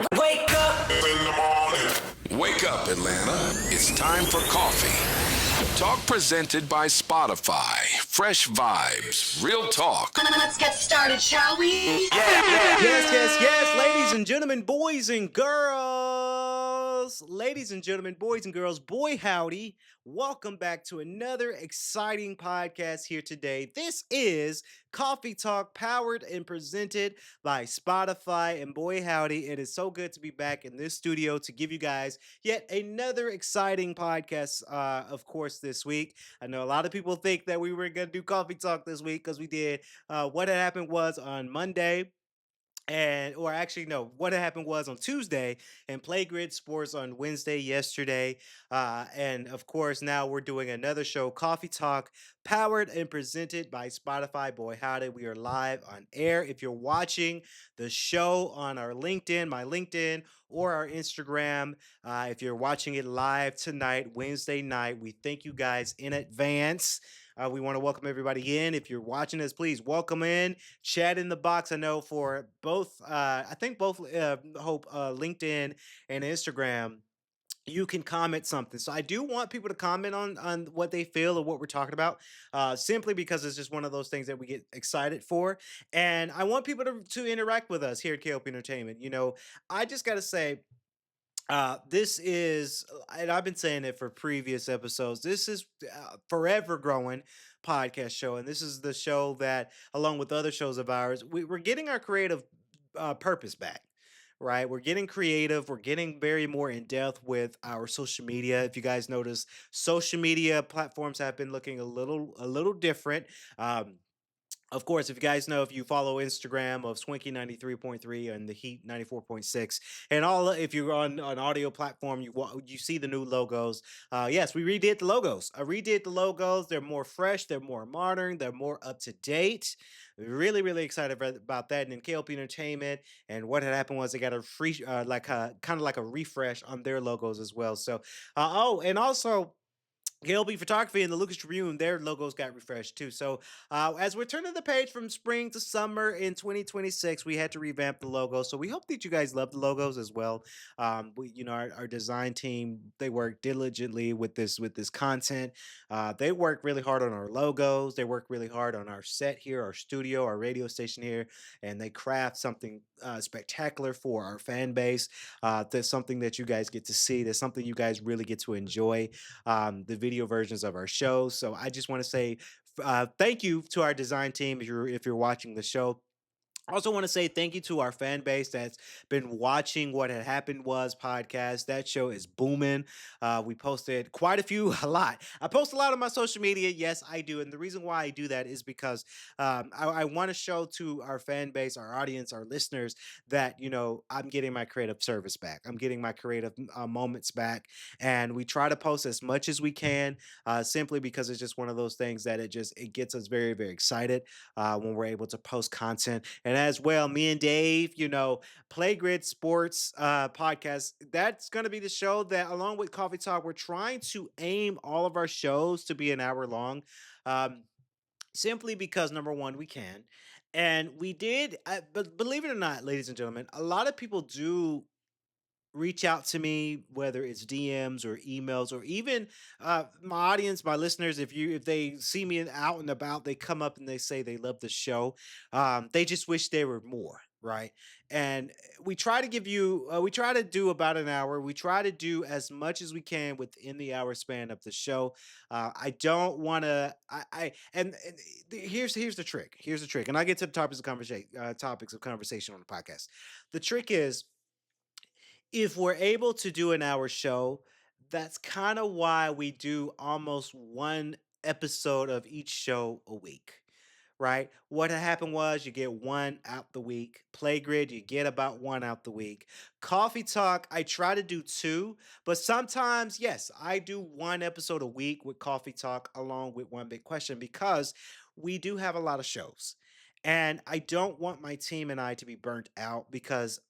Wake up in the morning. Wake up, Atlanta. It's time for coffee. Talk presented by Spotify. Fresh vibes, real talk. Let's get started, shall we? Yes, ladies and gentlemen, boys and girls. Ladies and gentlemen, boys and girls, boy howdy. Welcome back to another exciting podcast here today. This is Coffee Talk, powered and presented by Spotify. And boy howdy, it is so good to be back in this studio to give you guys yet another exciting podcast, of course, this week. I know a lot of people think that we were going to do Coffee Talk this week because we did. What had happened was on Monday, and or actually no, what had happened was on Tuesday, and Play Grid Sports on Wednesday yesterday. And of course now we're doing another show, Coffee Talk, powered and presented by Spotify. Boy howdy, we are live on air. If you're watching the show on our LinkedIn, my LinkedIn, or our Instagram, if you're watching it live tonight, Wednesday night, we thank you guys in advance. We want to welcome everybody in. If you're watching us, please welcome in, chat in the box. I know for both, I think both Hope, LinkedIn and Instagram, you can comment something. So I do want people to comment on what they feel or what we're talking about, simply because it's just one of those things that we get excited for, and I want people to interact with us here at K.L.P Entertainment. I just got to say, this is, and I've been saying it for previous episodes. This is forever growing podcast show, and this is the show that, along with other shows of ours, we're getting our creative purpose back. Right, we're getting creative. We're getting very more in depth with our social media. If you guys notice, social media platforms have been looking a little different. Of course, if you guys know, if you follow Instagram of Swinky 93.3 and the Heat 94.6, and all, if you're on an audio platform, you see the new logos. Yes, we redid the logos. I redid the logos. They're more fresh. They're more modern. They're more up to date. Really, really excited about that. And in KLP Entertainment, and what had happened was they got a free, like a kind of like a refresh on their logos as well. So, and also, KLB Photography and the Lucas Tribune, their logos got refreshed too. So, as we're turning the page from spring to summer in 2026, we had to revamp the logo. So, we hope that you guys love the logos as well. Our design team, they work diligently with this content. They work really hard on our logos. They work really hard on our set here, our studio, our radio station here, and they craft something spectacular for our fan base. That's something that you guys get to see. That's something you guys really get to enjoy, the video versions of our shows. So I just want to say thank you to our design team if you're watching the show. I also want to say thank you to our fan base that's been watching What Had Happened Was podcast. That show is booming. We posted quite a few, a lot. I post a lot on my social media. Yes, I do. And the reason why I do that is because I want to show to our fan base, our audience, our listeners that, I'm getting my creative service back. I'm getting my creative moments back. And we try to post as much as we can, simply because it's just one of those things that it gets us very, very excited when we're able to post content. And as well, me and Dave, Play Grid Sports podcast, that's going to be the show that, along with Coffee Talk, we're trying to aim all of our shows to be an hour long. Um, Simply because, number one, we can. And we did, but believe it or not, ladies and gentlemen, a lot of people do reach out to me, whether it's DMs or emails, or even my audience, my listeners. If they see me out and about, they come up and they say they love the show. They just wish there were more, right? And we try to we try to do about an hour. We try to do as much as we can within the hour span of the show. I don't want to. Here's the trick. Here's the trick, and I get to the topics of conversation on the podcast. The trick is, if we're able to do an hour show, that's kind of why we do almost one episode of each show a week, right? What had happened was, you get one out the week. Play Grid, you get about one out the week. Coffee Talk, I try to do two, but sometimes, yes, I do one episode a week with Coffee Talk along with One Big Question, because we do have a lot of shows. And I don't want my team and I to be burnt out, because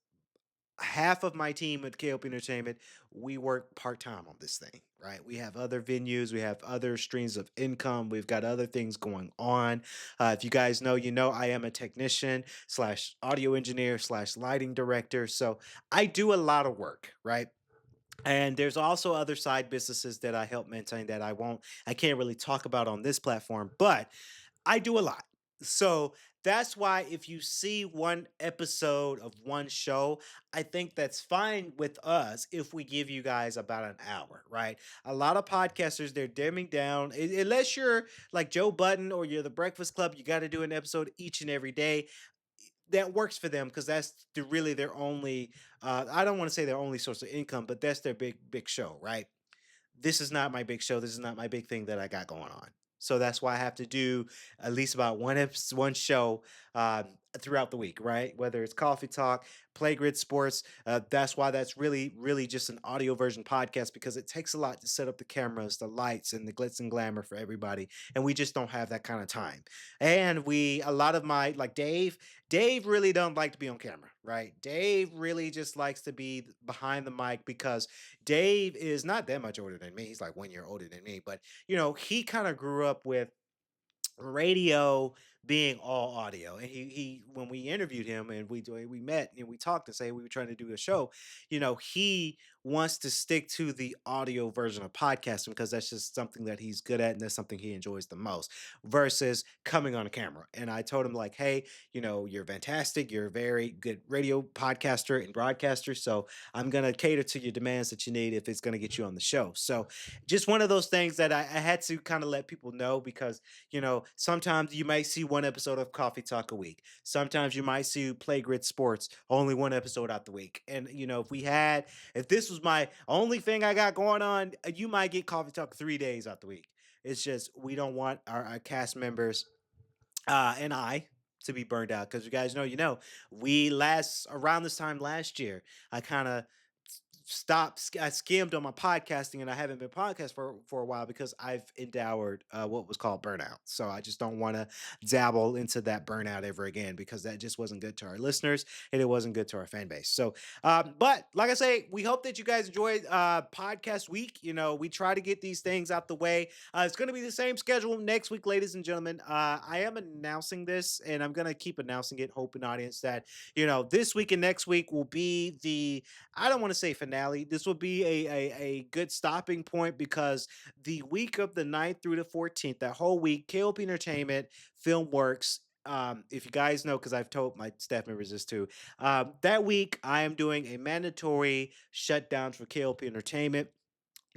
half of my team at K.L.P Entertainment, we work part time on this thing, right? We have other venues, we have other streams of income, we've got other things going on. If you guys know, you know, I am a technician slash audio engineer slash lighting director. So I do a lot of work, right? And there's also other side businesses that I help maintain that I can't really talk about on this platform, but I do a lot. So that's why if you see one episode of one show, I think that's fine with us if we give you guys about an hour, right? A lot of podcasters, they're dimming down, unless you're like Joe Button or you're the Breakfast Club, you got to do an episode each and every day. That works for them because really their only, I don't want to say their only source of income, but that's their big show, right? This is not my big show. This is not my big thing that I got going on. So that's why I have to do at least about one show throughout the week, right? Whether it's Coffee Talk, Play Grid Sports. That's why that's really just an audio version podcast because it takes a lot to set up the cameras, the lights, and the glitz and glamour for everybody, and we just don't have that kind of time. And a lot of my like Dave really don't like to be on camera, right? Dave really just likes to be behind the mic because Dave is not that much older than me. He's like 1 year older than me, but he kind of grew up with radio being all audio. And he when we interviewed him and we met and we talked and say we were trying to do a show, he wants to stick to the audio version of podcasting because that's just something that he's good at and that's something he enjoys the most versus coming on a camera. And I told him like, hey, you're fantastic. You're a very good radio podcaster and broadcaster. So I'm gonna cater to your demands that you need if it's gonna get you on the show. So just one of those things that I had to kind of let people know because sometimes you might see one episode of Coffee Talk a week. Sometimes you might see Play Grid Sports, only one episode out the week. And if this was my only thing I got going on, you might get Coffee Talk 3 days out the week. It's just we don't want our cast members and I to be burned out because you guys know, we last around this time last year, I kind of I skimmed on my podcasting and I haven't been podcast for a while because I've endured what was called burnout. So I just don't want to dabble into that burnout ever again because that just wasn't good to our listeners and it wasn't good to our fan base. So but like I say, we hope that you guys enjoyed podcast week. We try to get these things out the way. It's going to be the same schedule next week, ladies and gentlemen. I am announcing this and I'm going to keep announcing it, hoping audience that this week and next week will be I don't want to say finale. This will be a good stopping point because the week of the 9th through the 14th, that whole week, KLP Entertainment, Film Works. If you guys know, because I've told my staff members this too, that week I am doing a mandatory shutdown for KLP Entertainment.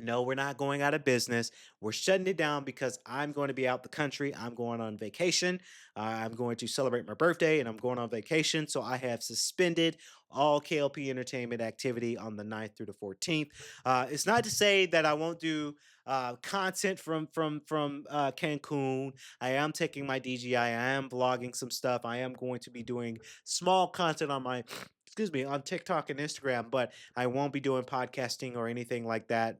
No, we're not going out of business. We're shutting it down because I'm going to be out the country. I'm going on vacation. I'm going to celebrate my birthday and I'm going on vacation. So I have suspended all KLP entertainment activity on the 9th through the 14th. It's not to say that I won't do content from Cancun. I am taking my DJI. I am vlogging some stuff. I am going to be doing small content on my excuse me on TikTok and Instagram, but I won't be doing podcasting or anything like that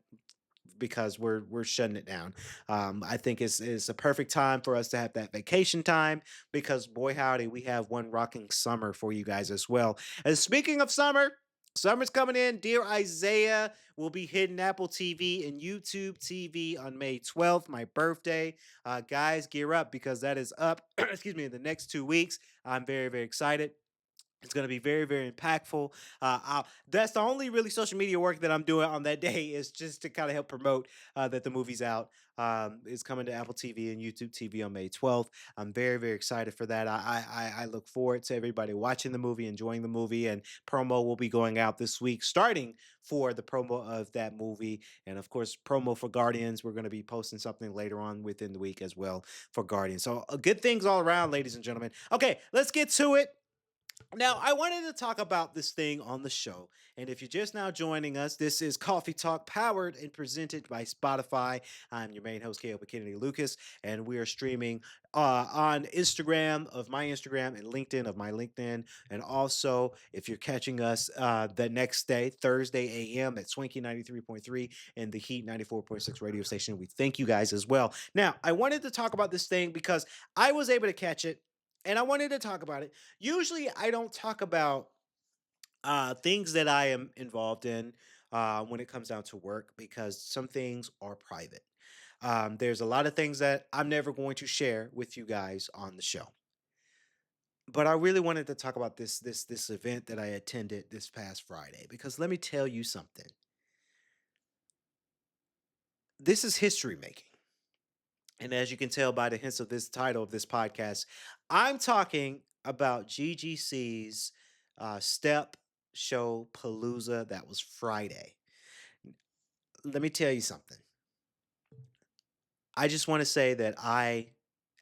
because we're shutting it down. I think it's a perfect time for us to have that vacation time because boy howdy, we have one rocking summer for you guys as well. And speaking of summer, summer's coming in. Dear Isaiah will be hitting Apple TV and YouTube TV on May 12th, my birthday. Guys, gear up because that is up. excuse me, in the next 2 weeks. I'm very excited. It's going to be very impactful. That's the only really social media work that I'm doing on that day is just to kind of help promote that the movie's out. It's coming to Apple TV and YouTube TV on May 12th. I'm very excited for that. I look forward to everybody watching the movie, enjoying the movie, and promo will be going out this week, starting for the promo of that movie, and of course promo for Guardians. We're going to be posting something later on within the week as well for Guardians. So good things all around, ladies and gentlemen. Okay, let's get to it. Now, I wanted to talk about this thing on the show. And if you're just now joining us, this is Coffee Talk powered and presented by Spotify. I'm your main host, K.L.P Kennedy Lucas, and we are streaming on Instagram of my Instagram and LinkedIn of my LinkedIn. And also, if you're catching us the next day, Thursday a.m. at Swanky 93.3 and the Heat 94.6 radio station, we thank you guys as well. Now, I wanted to talk about this thing because I was able to catch it and I wanted to talk about it. Usually, I don't talk about Things that I am involved in when it comes down to work, because some things are private. There's a lot of things that I'm never going to share with you guys on the show. But I really wanted to talk about this event that I attended this past Friday, because let me tell you something. This is history making. And as you can tell by the hints of this title of this podcast, I'm talking about GGC's Step Show Palooza that was Friday. Let me tell you something. I just want to say that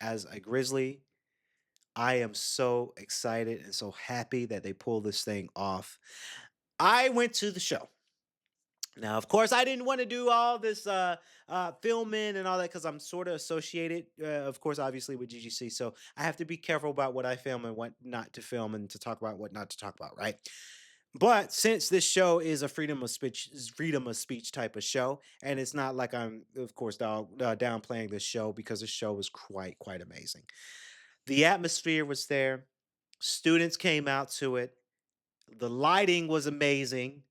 as a Grizzly, I am so excited and so happy that they pulled this thing off. I went to the show. Now, of course, I didn't want to do all this filming and all that, because I'm sort of associated, of course, obviously with GGC. So I have to be careful about what I film and what not to film, and to talk about what not to talk about, right? But since this show is a freedom of speech type of show, and it's not like I'm, of course, downplaying this show, because the show was quite amazing. The atmosphere was there. Students came out to it. The lighting was amazing,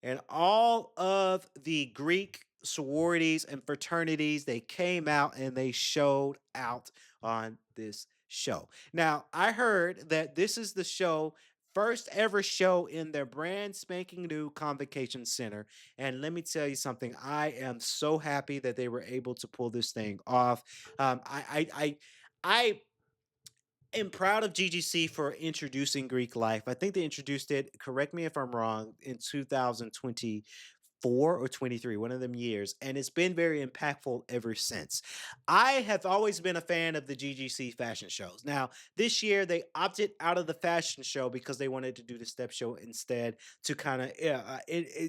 and all of the Greek sororities and fraternities, they came out and they showed out on this show. Now, I heard that this is the show first ever show in their brand spanking new convocation center, and let me tell you something, I am so happy that they were able to pull this thing off. I am proud of GGC for introducing Greek life. I think they introduced it, correct me if I'm wrong, in 2024 or 23, one of them years, and it's been very impactful ever since. I have always been a fan of the GGC fashion shows. Now, this year they opted out of the fashion show because they wanted to do the step show instead, to kind of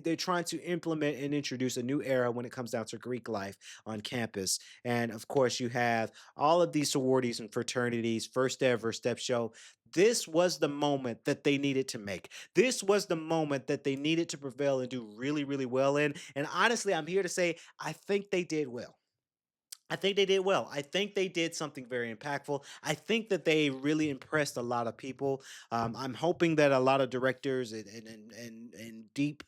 they're trying to implement and introduce a new era when it comes down to Greek life on campus. And of course, you have all of these sororities and fraternities, first ever step show. This was the moment that they needed to make. This was the moment that they needed to prevail and do really well in. And honestly, I'm here to say I think they did well. I think they did well. I think they did something very impactful. I think that they really impressed a lot of people. I'm hoping that a lot of directors and deep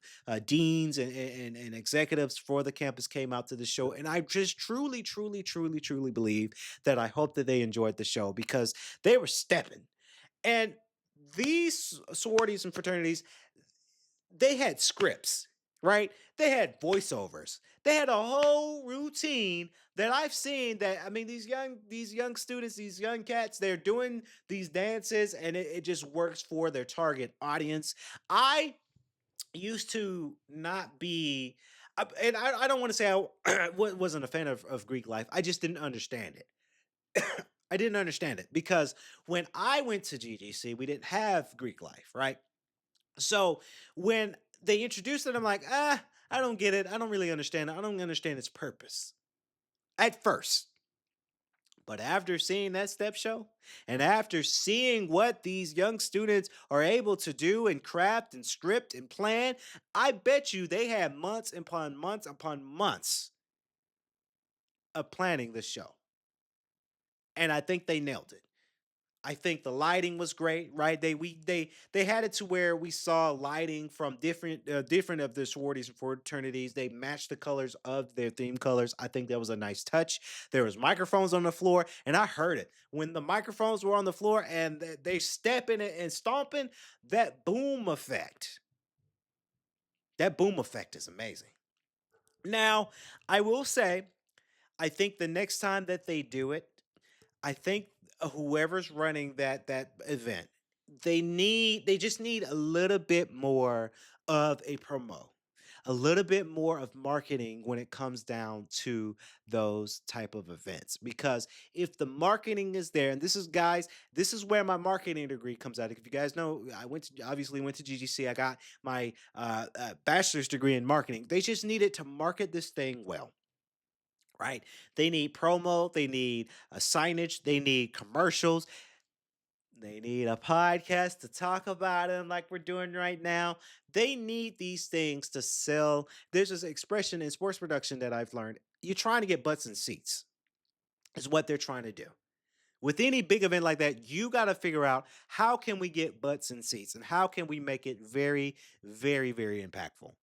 deans and executives for the campus came out to the show. And I just truly believe that I hope that they enjoyed the show, because they were stepping. And these sororities and fraternities, they had scripts, right? They had voiceovers. They had a whole routine that I've seen. That, I mean, these young students, these young cats, they're doing these dances, and it just works for their target audience. I used to not be, and I don't want to say I wasn't a fan of Greek life. I just didn't understand it. I didn't understand it because when I went to GGC, we didn't have Greek life, right? So when they introduced it, I'm like, I don't get it. I don't really understand it. I don't understand its purpose at first. But after seeing that step show, and after seeing what these young students are able to do and craft and script and plan, I bet you they had months upon months of planning this show. And I think they nailed it. I think the lighting was great, right? They had it to where we saw lighting from different of the sororities and fraternities. They matched the colors of their theme colors. I think that was a nice touch. There was microphones on the floor, and I heard it when the microphones were on the floor and they stepping and stomping. That boom effect, that boom effect is amazing. Now, I will say, I think the next time that they do it, I think whoever's running that event, they just need a little bit more of a promo, a little bit more of marketing when it comes down to those type of events. Because if the marketing is there, and this is, guys, this is where my marketing degree comes out. If you guys know, I obviously went to GGC. I got my bachelor's degree in marketing. They just needed to market this thing well, right? They need promo, they need a signage, they need commercials, they need a podcast to talk about them like we're doing right now. They need these things to sell. There's this expression in sports production that I've learned. You're trying to get butts in seats, is what they're trying to do. With any big event like that, you got to figure out how can we get butts and seats and how can we make it very, very, very impactful.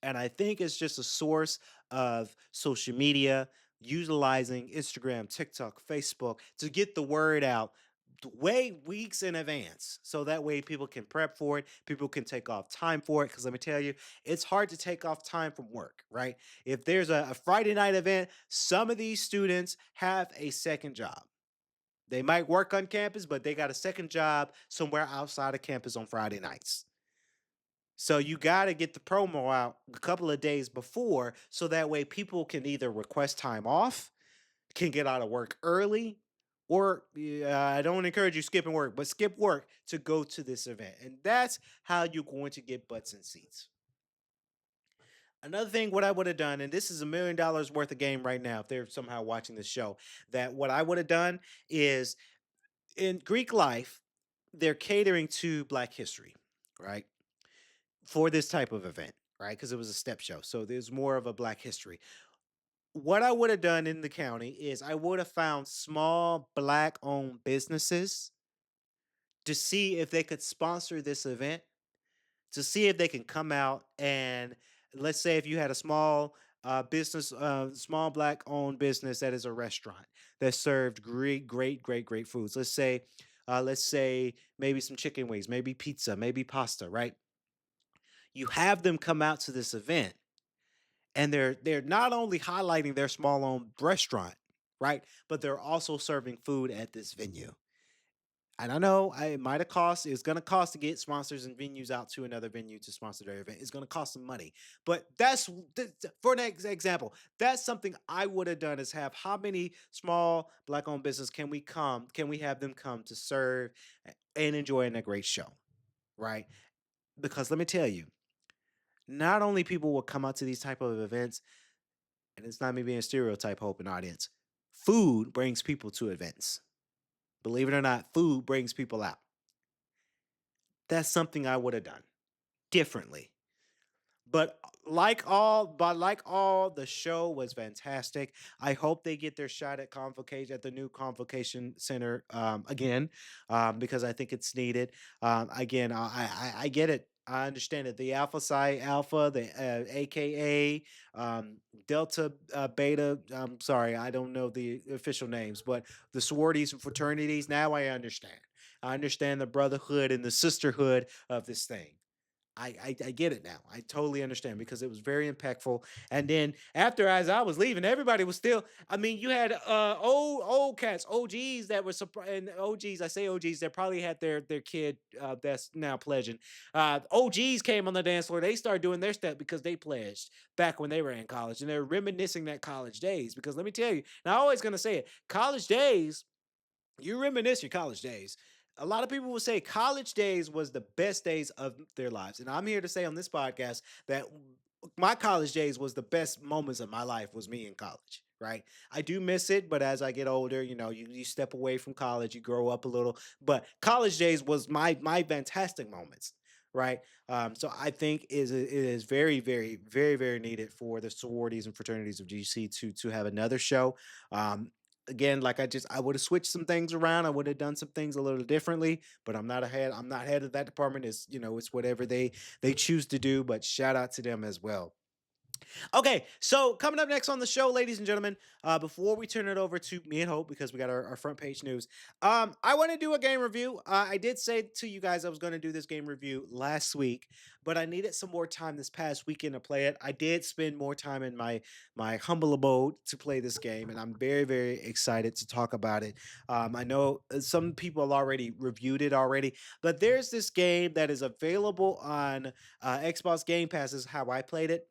And I think it's just a source of social media, utilizing Instagram, TikTok, Facebook to get the word out way weeks in advance. So that way people can prep for it, people can take off time for it. Because let me tell you, it's hard to take off time from work, right? If there's a Friday night event, some of these students have a second job. They might work on campus, but they got a second job somewhere outside of campus on Friday nights. So you got to get the promo out a couple of days before so that way people can either request time off, can get out of work early, or I don't encourage you skipping work, but skip work to go to this event. And that's how you're going to get butts and seats. Another thing, what I would have done, and this is $1 million worth of game right now, if they're somehow watching this show, that what I would have done is in Greek life, they're catering to Black history, right? For this type of event, right? Because it was a step show. So there's more of a Black history. What I would have done in the county is I would have found small Black owned businesses to see if they could sponsor this event, to see if they can come out and let's say if you had a small business, small Black owned business that is a restaurant that served great, great, great, great foods. Let's say maybe some chicken wings, maybe pizza, maybe pasta, right? You have them come out to this event and they're not only highlighting their small owned restaurant, right? But they're also serving food at this venue. And I know it might have cost, it's going to cost to get sponsors and venues out to another venue to sponsor their event. It's going to cost some money. But for an example, that's something I would have done is have how many small Black owned business can we have them come to serve and enjoy a great show, right? Because let me tell you, not only people will come out to these type of events, and it's not me being a stereotype hoping audience. Food brings people to events. Believe it or not, food brings people out. That's something I would have done differently. But like all, the show was fantastic. I hope they get their shot at convocation at the new convocation center again, because I think it's needed. Again, I get it. I understand it. The Alpha Psi Alpha, the AKA Delta Beta. I'm sorry, I don't know the official names, but the sororities and fraternities. Now I understand. I understand the brotherhood and the sisterhood of this thing. I get it now. I totally understand because it was very impactful. And then after as I was leaving, everybody was still. I mean, you had old cats, OGs that were surprised. And OGs, I say OGs, that probably had their kid that's now pledging. OGs came on the dance floor. They started doing their step because they pledged back when they were in college, and they're reminiscing that college days. Because let me tell you, now I'm always gonna say it, college days you reminisce your college days. A lot of people will say college days was the best days of their lives. And I'm here to say on this podcast that my college days was the best moments of my life was me in college, right? I do miss it, but as I get older, you step away from college, you grow up a little. But college days was my fantastic moments. Right. So I think it is very, very, very, very needed for the sororities and fraternities of GC to have another show. Um, Again, like I would have switched some things around. I would have done some things a little differently, but I'm not head of that department. It's whatever they choose to do, but shout out to them as well. Okay, so coming up next on the show, ladies and gentlemen, before we turn it over to me and Hope, because we got our front page news, I want to do a game review. I did say to you guys I was going to do this game review last week, but I needed some more time this past weekend to play it. I did spend more time in my humble abode to play this game, and I'm very, very excited to talk about it. I know some people already reviewed it already, but there's this game that is available on Xbox Game Pass. Is how I played it.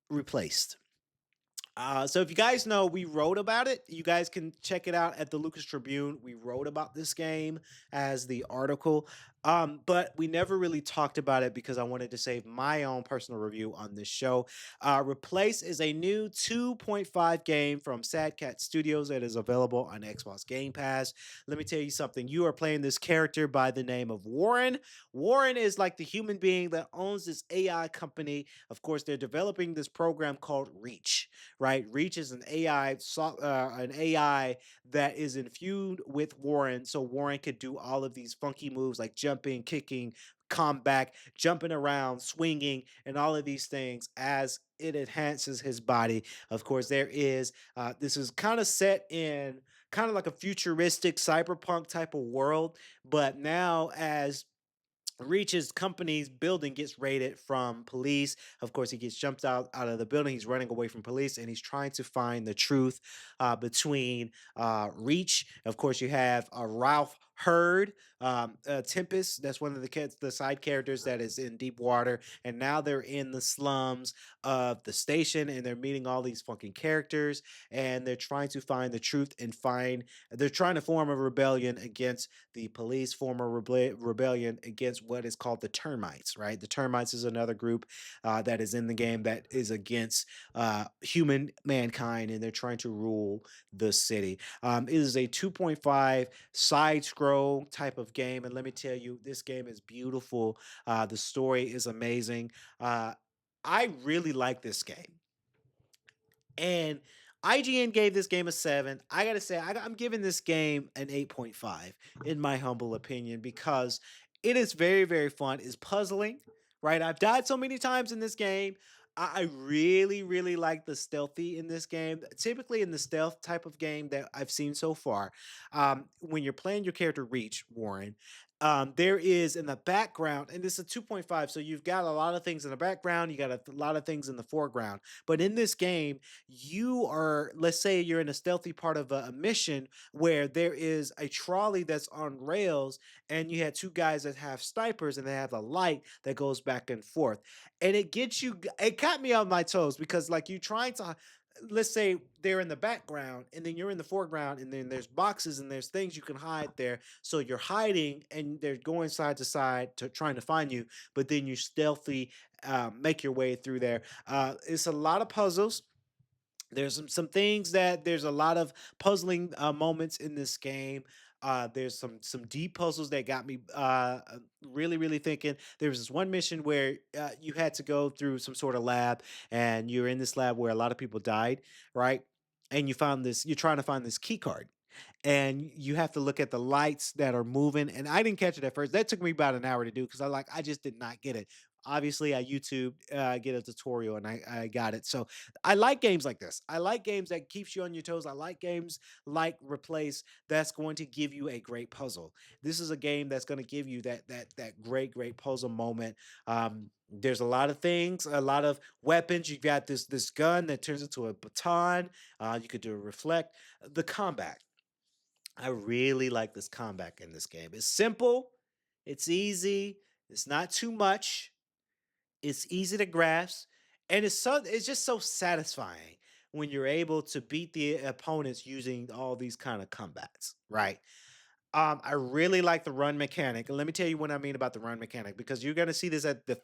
Replaced. So if you guys know, we wrote about it. You guys can check it out at the Lucas Tribune. We wrote about this game as the article. But we never really talked about it because I wanted to save my own personal review on this show. Replace is a new 2.5 game from Sad Cat Studios that is available on Xbox Game Pass. Let me tell you something. You are playing this character by the name of Warren. Warren is like the human being that owns this AI company. Of course, they're developing this program called Reach, right? Reach is an AI that is infused with Warren, so Warren could do all of these funky moves like jumping, kicking, combat, jumping around, swinging, and all of these things as it enhances his body. Of course, this is kind of set in kind of like a futuristic cyberpunk type of world, but now as Reach's company's building gets raided from police. Of course, he gets jumped out of the building. He's running away from police, and he's trying to find the truth between Reach. Of course, you have Ralph Hurd, Tempest. That's one of the side characters that is in deep water, and now they're in the slums of the station, and they're meeting all these fucking characters, and they're trying to find the truth and find. They're trying to form a rebellion against the police, form a rebellion against what is called the termites, right? The termites is another group that is in the game that is against human mankind, and they're trying to rule the city. It is a 2.5 side scroll type of game, and let me tell you, this game is beautiful. The story is amazing. uh, I really like this game, and IGN gave this game a 7. I gotta say, I'm giving this game an 8.5, in my humble opinion, because it is very, very fun. It's puzzling, right? I've died so many times in this game. I really, really like the stealthy in this game. Typically, in the stealth type of game that I've seen so far, when you're playing your character Reach, Warren, there is in the background, and this is a 2.5, so you've got a lot of things in the background, you got a lot of things in the foreground. But in this game, let's say you're in a stealthy part of a mission where there is a trolley that's on rails, and you had two guys that have snipers, and they have a light that goes back and forth. And it got me on my toes because, like, you trying to, let's say they're in the background and then you're in the foreground, and then there's boxes and there's things you can hide there. So you're hiding and they're going side to side to trying to find you, but then you stealthy make your way through there. It's a lot of puzzles. There's some things that there's a lot of puzzling moments in this game. There's some deep puzzles that got me really, really thinking. There was this one mission where you had to go through some sort of lab, and you're in this lab where a lot of people died, right? And you're trying to find this key card, and you have to look at the lights that are moving. And I didn't catch it at first. That took me about an hour to do because I just did not get it. Obviously, I YouTube get a tutorial, and I got it. So I like games like this. I like games that keeps you on your toes. I like games like Replace that's going to give you a great puzzle. This is a game that's going to give you that great puzzle moment. There's a lot of things, a lot of weapons. You've got this gun that turns into a baton. You could do a reflect. The combat, I really like this combat in this game. It's simple, it's easy, it's not too much, it's easy to grasp, and it's just so satisfying when you're able to beat the opponents using all these kind of combats, right? I really like the run mechanic. And let me tell you what I mean about the run mechanic, because you're gonna see this at the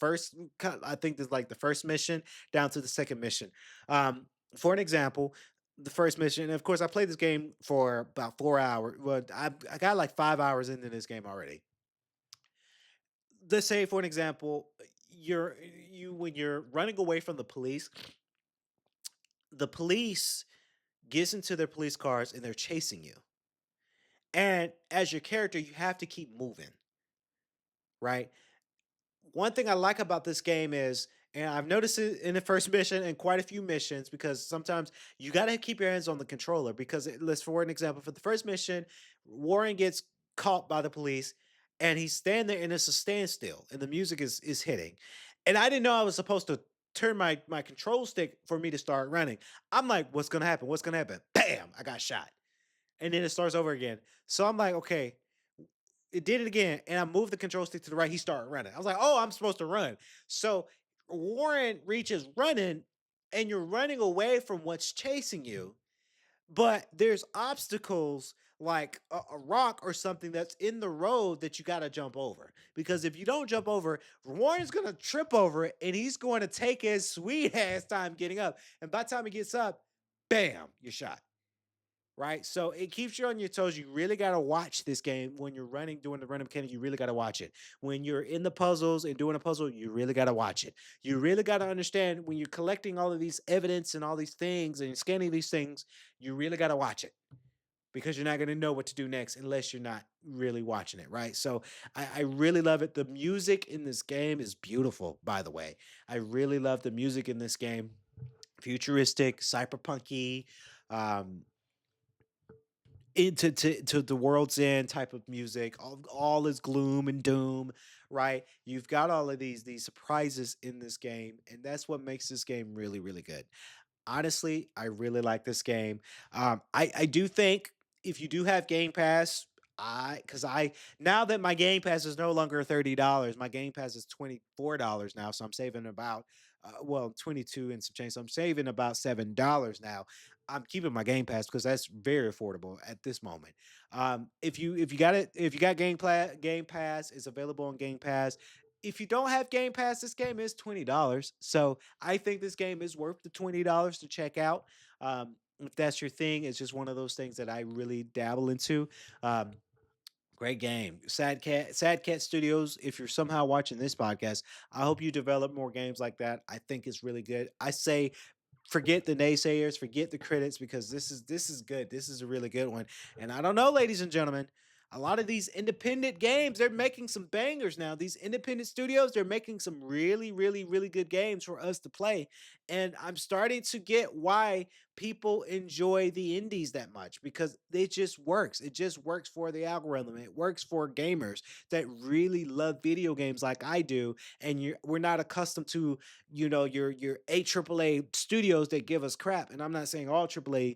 I think this like the first mission down to the second mission. Um, for an example, the first mission, and of course, I played this game for about 4 hours. Well, I got like 5 hours into this game already. Let's say, for an example, you when you're running away from the police gets into their police cars and they're chasing you. And as your character, you have to keep moving, right? One thing I like about this game is, and I've noticed it in the first mission and quite a few missions, because sometimes you got to keep your hands on the controller. Because let's, for an example, for the first mission, Warren gets caught by the police, and he's standing there, and it's a standstill, and the music is hitting, and I didn't know I was supposed to turn my control stick for me to start running. I'm like, what's gonna happen? What's gonna happen? Bam! I got shot, and then it starts over again. So I'm like, okay, it did it again, and I moved the control stick to the right. He started running. I was like, "Oh, I'm supposed to run." So Warren reaches running, and you're running away from what's chasing you, but there's obstacles like a rock or something that's in the road that you got to jump over. Because if you don't jump over, Warren's going to trip over it and he's going to take his sweet ass time getting up. And by the time he gets up, bam, you're shot. Right. So it keeps you on your toes. You really got to watch this game when you're doing the run mechanic. You really got to watch it. When you're in the puzzles and doing a puzzle, you really got to watch it. You really got to understand when you're collecting all of these evidence and all these things and scanning these things, you really got to watch it because you're not going to know what to do next unless you're not really watching it. Right. So I really love it. The music in this game is beautiful, by the way. I really love the music in this game. Futuristic, cyberpunky, um, into to the world's end type of music. All is gloom and doom, right? You've got all of these surprises in this game, and that's what makes this game really, really good. Honestly, I really like this game. I do think if you do have Game Pass, because I now that my Game Pass is no longer $30, my Game Pass is $24 now, so I'm saving about 22 and some change. So I'm saving about $7 now. I'm keeping my Game Pass because that's very affordable at this moment. If you got it, if you got Game Pass is available on Game Pass. If you don't have Game Pass, this game is $20. So I think this game is worth the $20 to check out. If that's your thing, it's just one of those things that I really dabble into. Um, Great game. Sad Cat Studios. If you're somehow watching this podcast, I hope you develop more games like that. I think it's really good. I say forget the naysayers, forget the critics because this is good. This is a really good one. And I don't know, ladies and gentlemen, a lot of these independent games, they're making some bangers now. These independent studios, they're making some really, really, really good games for us to play. And I'm starting to get why people enjoy the indies that much because it just works. It just works for the algorithm. It works for gamers that really love video games like I do. And we're not accustomed to your AAA studios that give us crap. And I'm not saying all AAA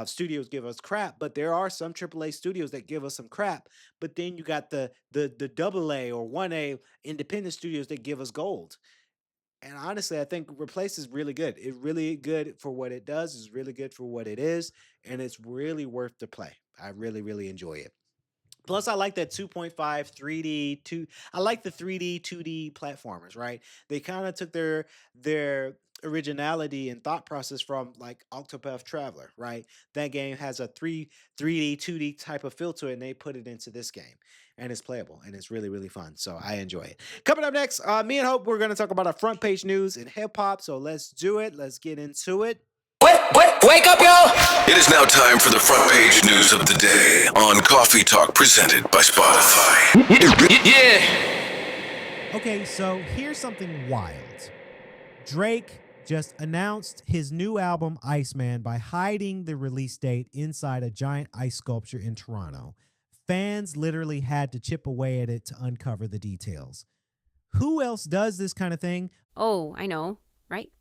studios give us crap, but there are some AAA studios that give us some crap. But then you got the AA or 1A independent studios that give us gold. And honestly, I think Replace is really good. It's really good for what it does. It's really good for what it is, and it's really worth the play. I really, really enjoy it. Plus, I like that 2.5 3D two. I like the 3D 2D platformers. Right? They kind of took their originality and thought process from like Octopath Traveler. Right? That game has a 3D 2D type of feel to it, and they put it into this game, and it's playable and it's really really fun. So I enjoy it. Coming up next, me and Hope we're going to talk about our front page news in hip hop. So let's do it. Let's get into it. Wake up, y'all! It is now time for the front page news of the day on Coffee Talk presented by Spotify. Yeah. Okay, so here's something wild. Drake just announced his new album, Iceman, by hiding the release date inside a giant ice sculpture in Toronto. Fans literally had to chip away at it to uncover the details. Who else does this kind of thing? Oh, I know, right?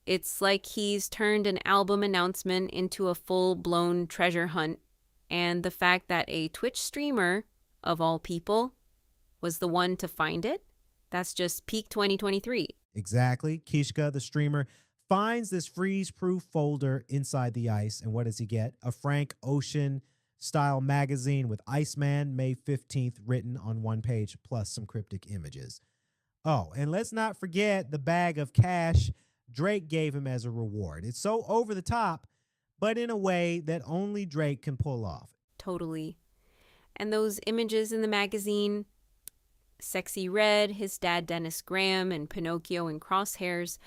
It's like he's turned an album announcement into a full-blown treasure hunt. And the fact that a Twitch streamer, of all people, was the one to find it, that's just peak 2023. Exactly. Kishka, the streamer, finds this freeze-proof folder inside the ice. And what does he get? A Frank Ocean style magazine with Iceman May 15th written on one page, plus some cryptic images. Oh, and let's not forget the bag of cash Drake gave him as a reward. It's so over the top, but in a way that only Drake can pull off. Totally. And those images in the magazine, Sexy Red, his dad Dennis Graham, and Pinocchio in crosshairs,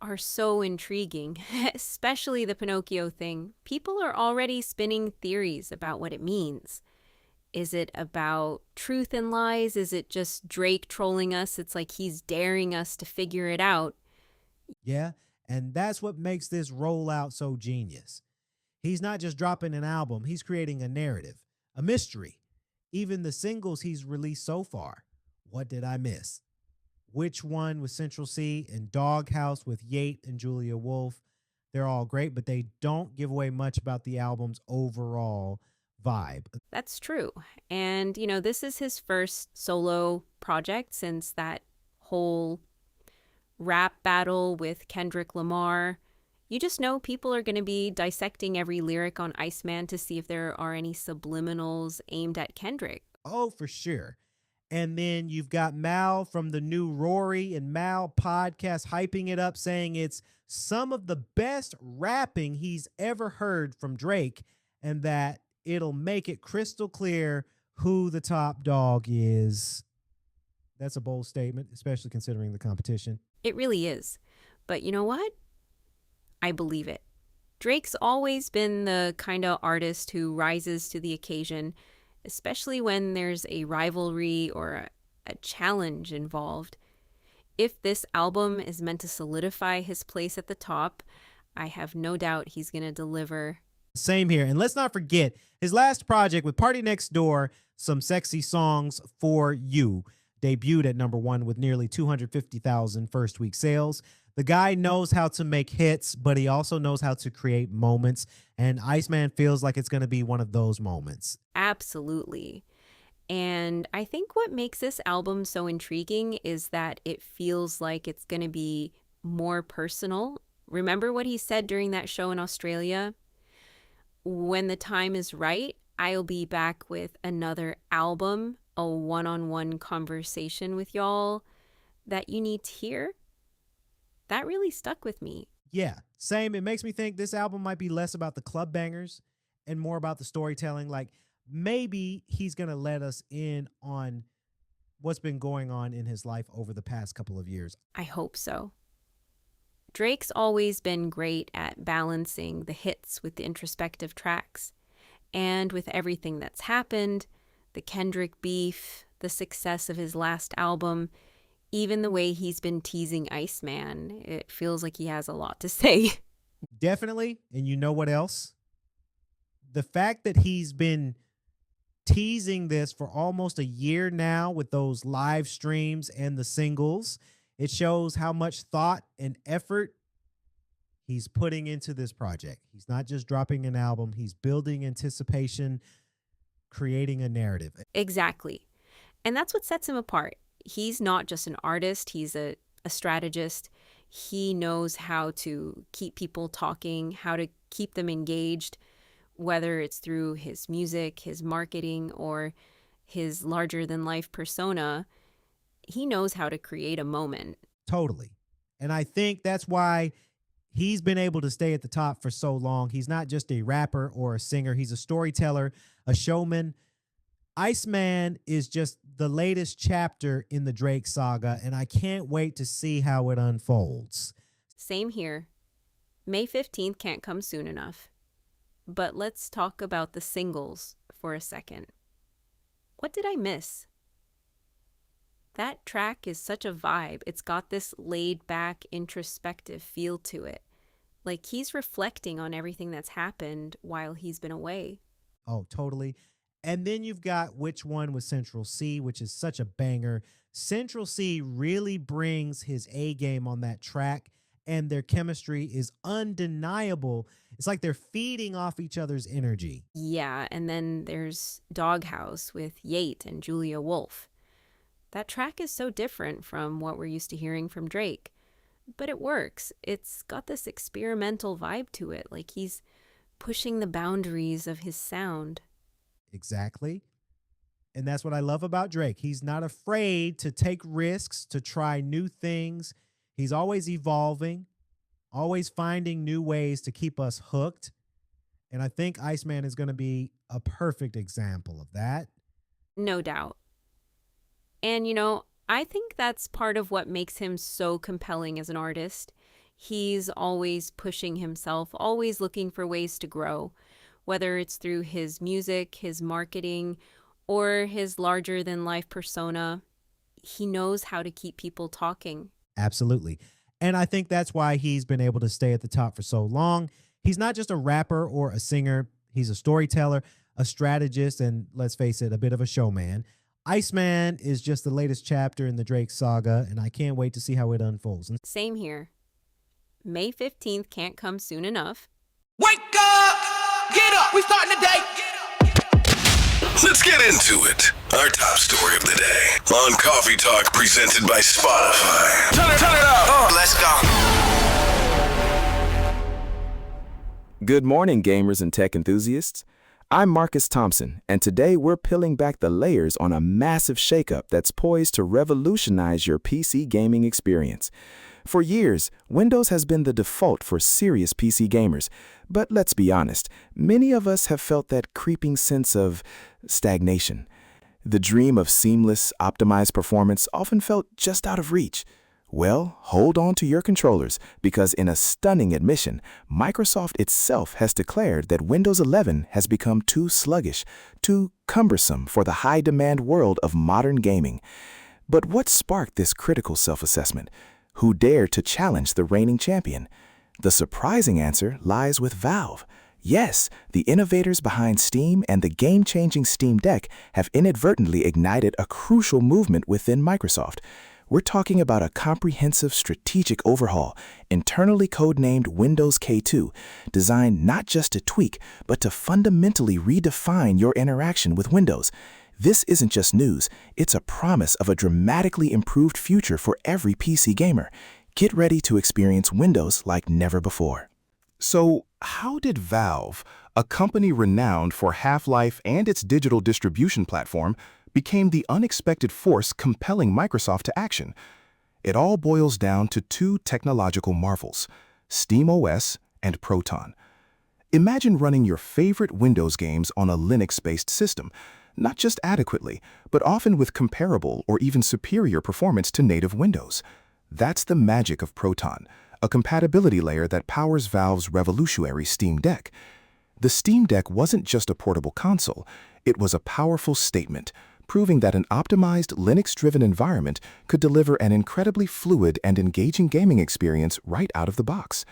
are so intriguing, especially the Pinocchio thing. People are already spinning theories about what it means. Is it about truth and lies? Is it just Drake trolling us? It's like he's daring us to figure it out. Yeah, and that's what makes this rollout so genius. He's not just dropping an album, he's creating a narrative, a mystery. Even the singles he's released so far. What did I miss? Which one with Central C and Doghouse with Yate and Julia Wolf? They're all great, but they don't give away much about the album's overall vibe. That's true. And, this is his first solo project since that whole rap battle with Kendrick Lamar. You just know people are going to be dissecting every lyric on Iceman to see if there are any subliminals aimed at Kendrick. Oh, for sure. And then you've got Mal from the new Rory and Mal podcast hyping it up, saying it's some of the best rapping he's ever heard from Drake, and that it'll make it crystal clear who the top dog is. That's a bold statement, especially considering the competition. It really is. But you know what? I believe it. Drake's always been the kind of artist who rises to the occasion, especially when there's a rivalry or a challenge involved. If this album is meant to solidify his place at the top, I have no doubt he's going to deliver. Same here. And let's not forget his last project with Party Next Door, Some Sexy Songs for You, debuted at #1 with nearly 250,000 first week sales. The guy knows how to make hits, but he also knows how to create moments. And Iceman feels like it's going to be one of those moments. Absolutely. And I think what makes this album so intriguing is that it feels like it's going to be more personal. Remember what he said during that show in Australia? When the time is right, I'll be back with another album, a one-on-one conversation with y'all that you need to hear. That really stuck with me. Yeah, same. It makes me think this album might be less about the club bangers and more about the storytelling. Like maybe he's going to let us in on what's been going on in his life over the past couple of years. I hope so. Drake's always been great at balancing the hits with the introspective tracks. And with everything that's happened, the Kendrick beef, the success of his last album, even the way he's been teasing Iceman, it feels like he has a lot to say. Definitely. And you know what else? The fact that he's been teasing this for almost a year now with those live streams and the singles, it shows how much thought and effort he's putting into this project. He's not just dropping an album, he's building anticipation, creating a narrative. Exactly. And that's what sets him apart. He's not just an artist, he's a strategist. He knows how to keep people talking, how to keep them engaged, whether it's through his music, his marketing, or his larger-than-life persona. He knows how to create a moment. Totally. And I think that's why he's been able to stay at the top for so long. He's not just a rapper or a singer. He's a storyteller, a showman. Iceman is just the latest chapter in the Drake saga, and I can't wait to see how it unfolds. Same here. May 15th can't come soon enough. But let's talk about the singles for a second. What did I miss? That track is such a vibe. It's got this laid-back, introspective feel to it. Like he's reflecting on everything that's happened while he's been away. Oh, totally. And then you've got Which One with Central C, which is such a banger. Central C really brings his A game on that track, and their chemistry is undeniable. It's like they're feeding off each other's energy. Yeah, and then there's Doghouse with Yate and Julia Wolf. That track is so different from what we're used to hearing from Drake, but it works. It's got this experimental vibe to it, like he's pushing the boundaries of his sound. Exactly. And that's what I love about Drake. He's not afraid to take risks, to try new things. He's always evolving, always finding new ways to keep us hooked. And I think Iceman is going to be a perfect example of that. No doubt. And, you know, I think that's part of what makes him so compelling as an artist. He's always pushing himself, always looking for ways to grow, whether it's through his music, his marketing, or his larger-than-life persona. He knows how to keep people talking. Absolutely. And I think that's why he's been able to stay at the top for so long. He's not just a rapper or a singer. He's a storyteller, a strategist, and let's face it, a bit of a showman. Iceman is just the latest chapter in the Drake saga, and I can't wait to see how it unfolds. Same here. May 15th can't come soon enough. Wake up! Get up! We starting the day! Let's get into it. Our top story of the day on Coffee Talk, presented by Spotify. Turn it up! Let's go. Good morning, gamers and tech enthusiasts. I'm Marcus Thompson, and today we're peeling back the layers on a massive shakeup that's poised to revolutionize your PC gaming experience. For years, Windows has been the default for serious PC gamers, but let's be honest, many of us have felt that creeping sense of stagnation. The dream of seamless, optimized performance often felt just out of reach. Well, hold on to your controllers, because in a stunning admission, Microsoft itself has declared that Windows 11 has become too sluggish, too cumbersome for the high-demand world of modern gaming. But what sparked this critical self-assessment? Who dared to challenge the reigning champion? The surprising answer lies with Valve. Yes, the innovators behind Steam and the game-changing Steam Deck have inadvertently ignited a crucial movement within Microsoft. We're talking about a comprehensive strategic overhaul, internally codenamed Windows K2, designed not just to tweak, but to fundamentally redefine your interaction with Windows. This isn't just news, it's a promise of a dramatically improved future for every PC gamer. Get ready to experience Windows like never before. So, how did Valve, a company renowned for Half-Life and its digital distribution platform, became the unexpected force compelling Microsoft to action? It all boils down to two technological marvels, SteamOS and Proton. Imagine running your favorite Windows games on a Linux-based system, not just adequately, but often with comparable or even superior performance to native Windows. That's the magic of Proton, a compatibility layer that powers Valve's revolutionary Steam Deck. The Steam Deck wasn't just a portable console, it was a powerful statement, proving that an optimized Linux-driven environment could deliver an incredibly fluid and engaging gaming experience right out of the box.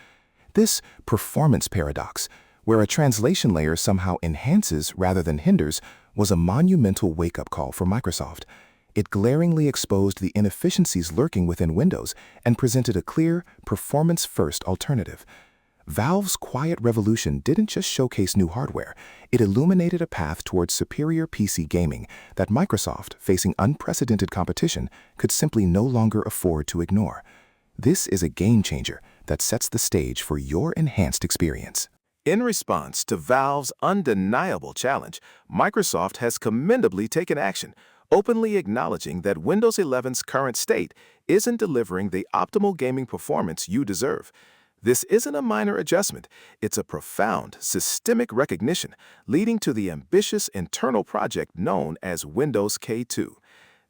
This performance paradox, where a translation layer somehow enhances rather than hinders, was a monumental wake-up call for Microsoft. It glaringly exposed the inefficiencies lurking within Windows and presented a clear, performance-first alternative. Valve's quiet revolution didn't just showcase new hardware, it illuminated a path towards superior PC gaming that Microsoft, facing unprecedented competition, could simply no longer afford to ignore. This is a game-changer that sets the stage for your enhanced experience. In response to Valve's undeniable challenge, Microsoft has commendably taken action, openly acknowledging that Windows 11's current state isn't delivering the optimal gaming performance you deserve. This isn't a minor adjustment, it's a profound, systemic recognition leading to the ambitious internal project known as Windows K2.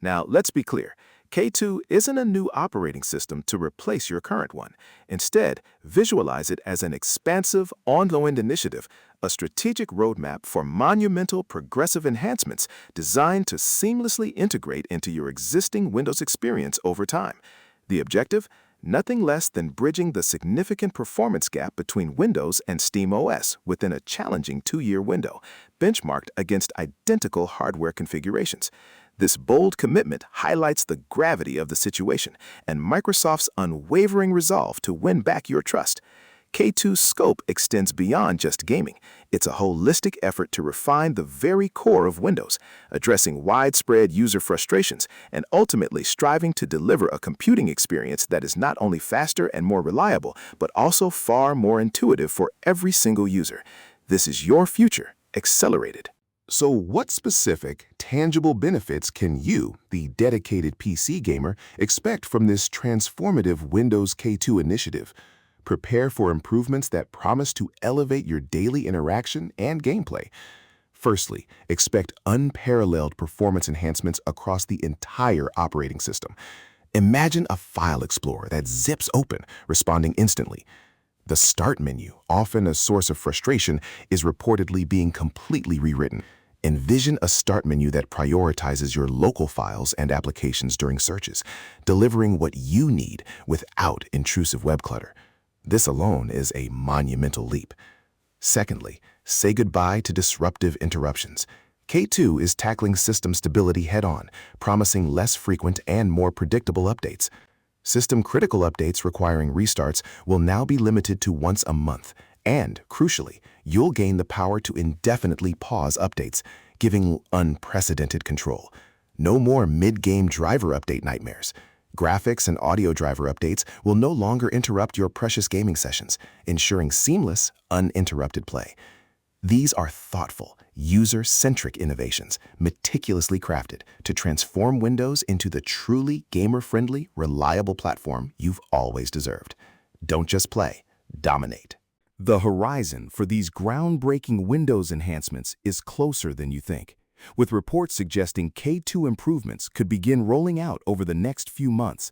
Now, let's be clear. K2 isn't a new operating system to replace your current one. Instead, visualize it as an expansive, ongoing initiative, a strategic roadmap for monumental progressive enhancements designed to seamlessly integrate into your existing Windows experience over time. The objective? Nothing less than bridging the significant performance gap between Windows and SteamOS within a challenging 2-year window, benchmarked against identical hardware configurations. This bold commitment highlights the gravity of the situation and Microsoft's unwavering resolve to win back your trust. K2's scope extends beyond just gaming. It's a holistic effort to refine the very core of Windows, addressing widespread user frustrations and ultimately striving to deliver a computing experience that is not only faster and more reliable, but also far more intuitive for every single user. This is your future, accelerated. So what specific, tangible benefits can you, the dedicated PC gamer, expect from this transformative Windows K2 initiative? Prepare for improvements that promise to elevate your daily interaction and gameplay. Firstly, expect unparalleled performance enhancements across the entire operating system. Imagine a file explorer that zips open, responding instantly. The Start menu, often a source of frustration, is reportedly being completely rewritten. Envision a Start menu that prioritizes your local files and applications during searches, delivering what you need without intrusive web clutter. This alone is a monumental leap. Secondly, say goodbye to disruptive interruptions. K2 is tackling system stability head-on, promising less frequent and more predictable updates. System-critical updates requiring restarts will now be limited to once a month, and, crucially, you'll gain the power to indefinitely pause updates, giving unprecedented control. No more mid-game driver update nightmares. Graphics and audio driver updates will no longer interrupt your precious gaming sessions, ensuring seamless, uninterrupted play. These are thoughtful, user-centric innovations meticulously crafted to transform Windows into the truly gamer-friendly, reliable platform you've always deserved. Don't just play, dominate. The horizon for these groundbreaking Windows enhancements is closer than you think, with reports suggesting K2 improvements could begin rolling out over the next few months.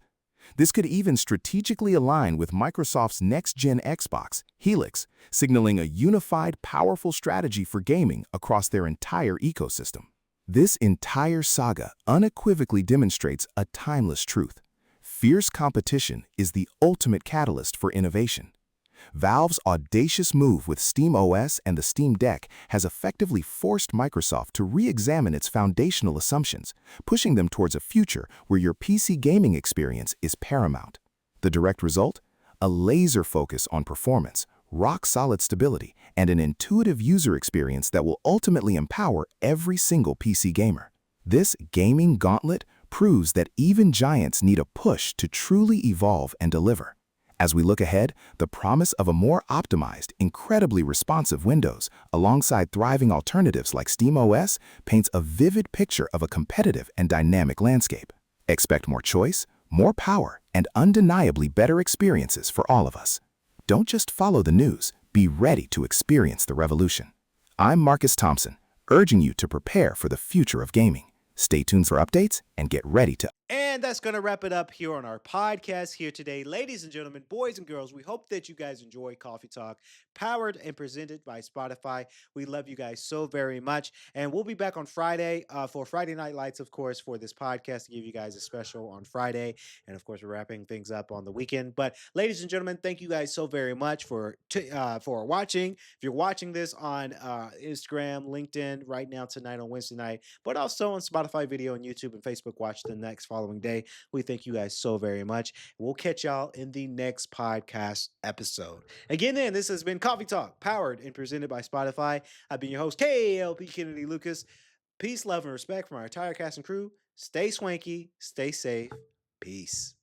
This could even strategically align with Microsoft's next-gen Xbox, Helix, signaling a unified, powerful strategy for gaming across their entire ecosystem. This entire saga unequivocally demonstrates a timeless truth. Fierce competition is the ultimate catalyst for innovation. Valve's audacious move with SteamOS and the Steam Deck has effectively forced Microsoft to re-examine its foundational assumptions, pushing them towards a future where your PC gaming experience is paramount. The direct result? A laser focus on performance, rock-solid stability, and an intuitive user experience that will ultimately empower every single PC gamer. This gaming gauntlet proves that even giants need a push to truly evolve and deliver. As we look ahead, the promise of a more optimized, incredibly responsive Windows, alongside thriving alternatives like SteamOS, paints a vivid picture of a competitive and dynamic landscape. Expect more choice, more power, and undeniably better experiences for all of us. Don't just follow the news, be ready to experience the revolution. I'm Marcus Thompson, urging you to prepare for the future of gaming. Stay tuned for updates and get ready to... And that's going to wrap it up here on our podcast here today. Ladies and gentlemen, boys and girls, we hope that you guys enjoy Coffee Talk, powered and presented by Spotify. We love you guys so very much. And we'll be back on Friday for Friday Night Lights, of course, for this podcast to give you guys a special on Friday. And of course, we're wrapping things up on the weekend. But ladies and gentlemen, thank you guys so very much for watching. If you're watching this on Instagram, LinkedIn, right now, tonight on Wednesday night, but also on Spotify video and YouTube and Facebook, watch the next following day. We thank you guys so very much. We'll catch y'all in the next podcast episode. Again, then, this has been Coffee Talk, powered and presented by Spotify. I've been your host, K.L.P. Kennedy Lucas. Peace, love, and respect from our entire cast and crew. Stay swanky, stay safe. Peace.